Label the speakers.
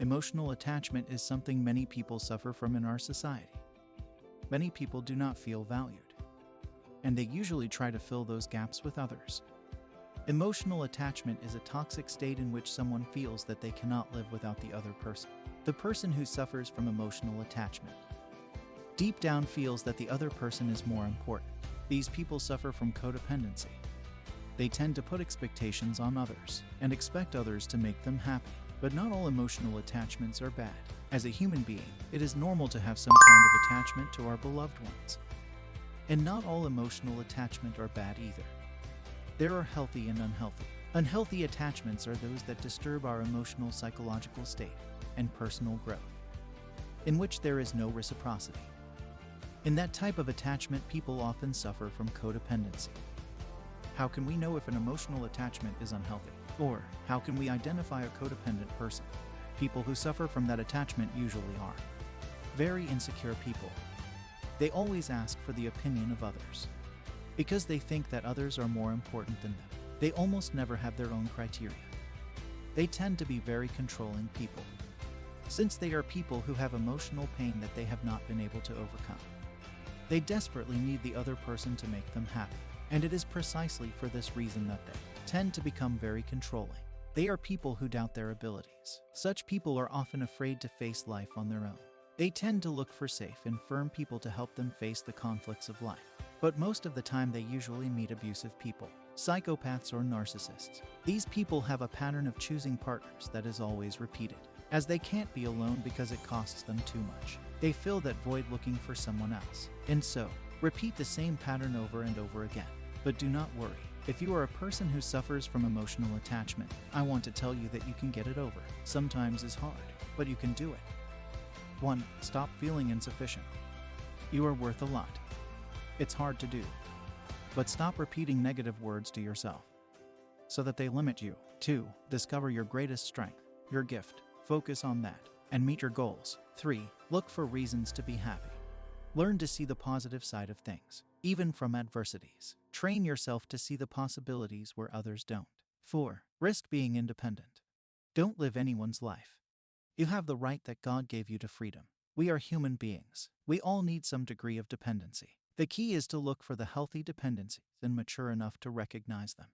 Speaker 1: Emotional attachment is something many people suffer from in our society. Many people do not feel valued, and they usually try to fill those gaps with others. Emotional attachment is a toxic state in which someone feels that they cannot live without the other person. The person who suffers from emotional attachment deep down feels that the other person is more important. These people suffer from codependency. They tend to put expectations on others and expect others to make them happy. But not all emotional attachments are bad. As a human being, it is normal to have some kind of attachment to our beloved ones. And not all emotional attachment are bad either. There are healthy and unhealthy. Unhealthy attachments are those that disturb our emotional psychological state and personal growth, in which there is no reciprocity. In that type of attachment, people often suffer from codependency. How can we know if an emotional attachment is unhealthy? Or how can we identify a codependent person? People who suffer from that attachment usually are very insecure people. They always ask for the opinion of others because they think that others are more important than them. They almost never have their own criteria. They tend to be very controlling people, since they are people who have emotional pain that they have not been able to overcome. They desperately need the other person to make them happy. And it is precisely for this reason that they tend to become very controlling. They are people who doubt their abilities. Such people are often afraid to face life on their own. They tend to look for safe and firm people to help them face the conflicts of life. But most of the time they usually meet abusive people, psychopaths or narcissists. These people have a pattern of choosing partners that is always repeated, as they can't be alone because it costs them too much. They fill that void looking for someone else, and so repeat the same pattern over and over again. But do not worry. If you are a person who suffers from emotional attachment, I want to tell you that you can get it over. Sometimes it's hard, but you can do it. 1. Stop feeling insufficient. You are worth a lot. It's hard to do, but stop repeating negative words to yourself so that they limit you. 2. Discover your greatest strength, your gift. Focus on that and meet your goals. 3. Look for reasons to be happy. Learn to see the positive side of things, even from adversities. Train yourself to see the possibilities where others don't. 4. Risk being independent. Don't live anyone's life. You have the right that God gave you to freedom. We are human beings. We all need some degree of dependency. The key is to look for the healthy dependencies and mature enough to recognize them.